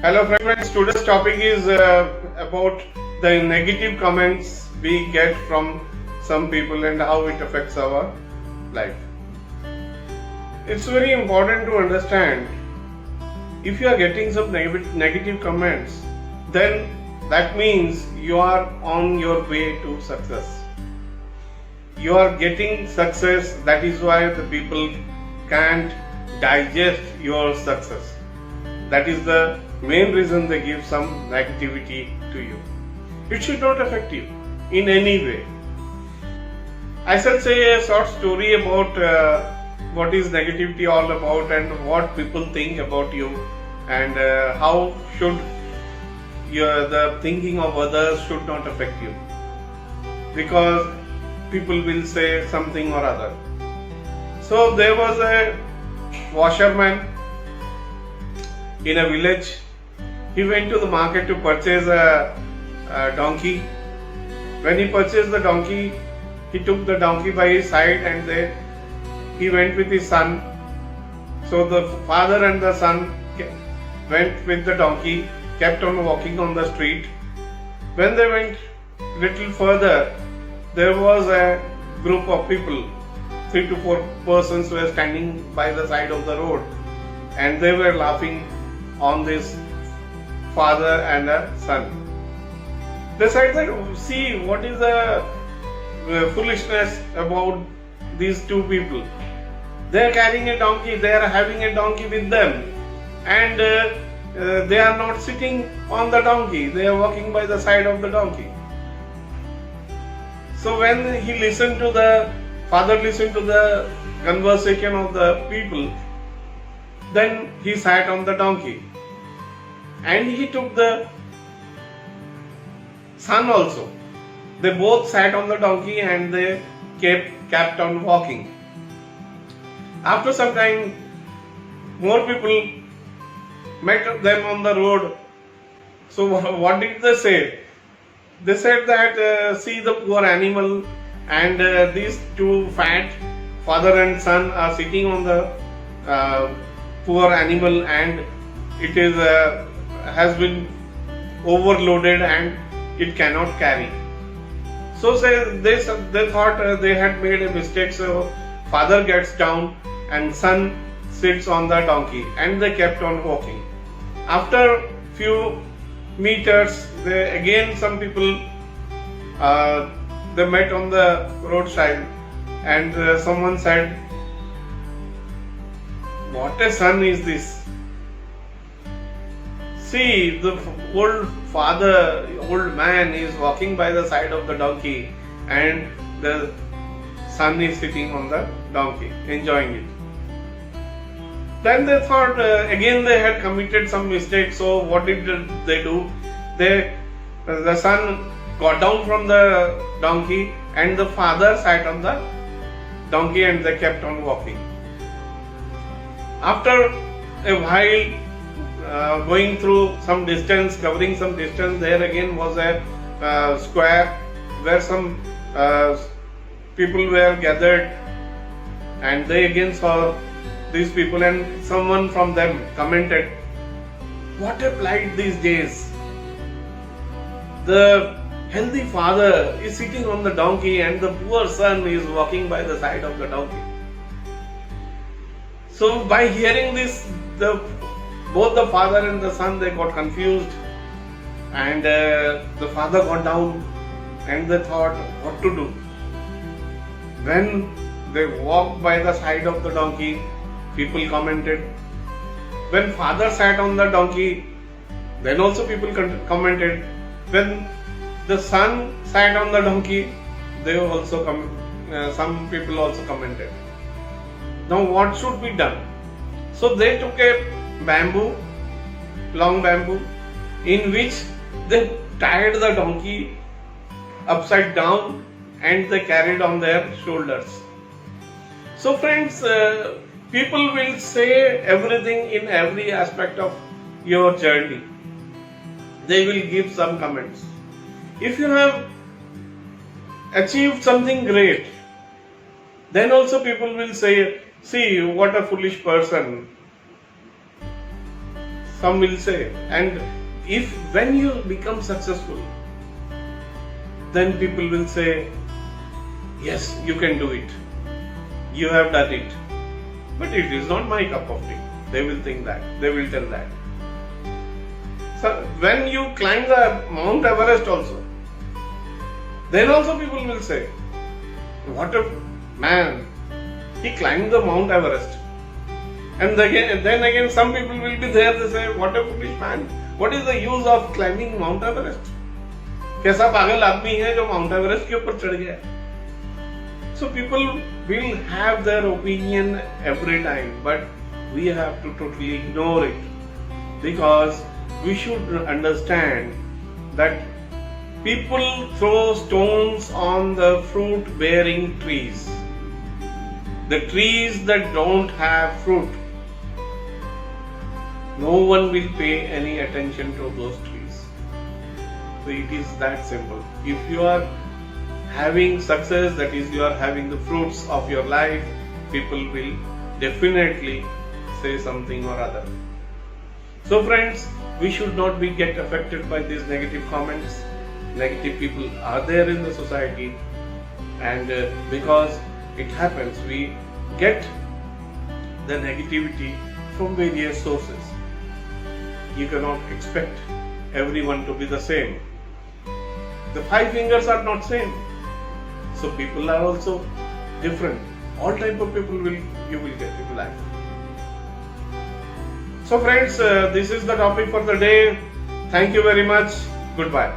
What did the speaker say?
Hello friends, today's topic is about the negative comments we get from some people and how it affects our life. It's very important to understand if you are getting some negative comments, then that means you are on your way to success. You are getting success, that is why the people can't digest your success. That is the main reason they give some negativity to you. It should not affect you in any way. I shall say a short story about what is negativity all about and what people think about you and how should the thinking of others should not affect you, because people will say something or other. So there was a washerman in a village. He went to the market to purchase a donkey. When he purchased the donkey, he took the donkey by his side and he went with his son. So the father and the son went with the donkey, kept on walking on the street. When they went little further, there was a group of people, 3 to 4 persons were standing by the side of the road, and they were laughing on this father and a son. They said that, see what is the foolishness about these two people. They are carrying a donkey, they are having a donkey with them, and they are not sitting on the donkey, they are walking by the side of the donkey. So when father listened to the conversation of the people, then he sat on the donkey and he took the son also. They both sat on the donkey and they kept on walking. After some time, more people met them on the road. So what did they say? They said that see the poor animal, and these two fat father and son are sitting on the poor animal, and it is has been overloaded and it cannot carry. So they thought they had made a mistake. So father gets down and son sits on the donkey, and they kept on walking. After few meters, some people they met on the roadside, and someone said, "What a son is this? See, the old man is walking by the side of the donkey, and the son is sitting on the donkey, enjoying it." Then they thought again they had committed some mistake. So what did they do? The son got down from the donkey, and the father sat on the donkey, and they kept on walking. After a while, going through some distance, covering some distance, there again was a square where some people were gathered, and they again saw these people, and someone from them commented, "What a plight these days! The healthy father is sitting on the donkey and the poor son is walking by the side of the donkey." So by hearing this, both the father and the son, they got confused, and the father got down and they thought what to do. When they walked by the side of the donkey, people commented. When father sat on the donkey, then also people commented. When the son sat on the donkey, some people also commented. Now what should be done? So they took a long bamboo, in which they tied the donkey upside down and they carried on their shoulders. So friends, people will say everything in every aspect of your journey. They will give some comments. If you have achieved something great, then also people will say, "See, what a foolish person." some will say. And when you become successful, then people will say, yes, you can do it. You have done it. But it is not my cup of tea. They will think that. They will tell that. So when you climb the Mount Everest also, then also people will say, what a man, he climbed the Mount Everest. And then again some people will be there, they say, what a foolish man. What is the use of climbing Mount Everest? कैसा पागल आदमी है जो Mount Everest के ऊपर चढ़ गया. So people will have their opinion every time, but we have to totally ignore it, because we should understand that people throw stones on the fruit bearing trees. The trees that don't have fruit, no one will pay any attention to those trees. So it is that simple. If you are having success, that is, you are having the fruits of your life, people will definitely say something or other. So friends, we should not be get affected by these negative comments. Negative people are there in the society, and because it happens, we get the negativity from various sources. You cannot expect everyone to be the same. The 5 fingers are not same. So people are also different. All type of people you will get in life. So friends, this is the topic for the day. Thank you very much. Goodbye.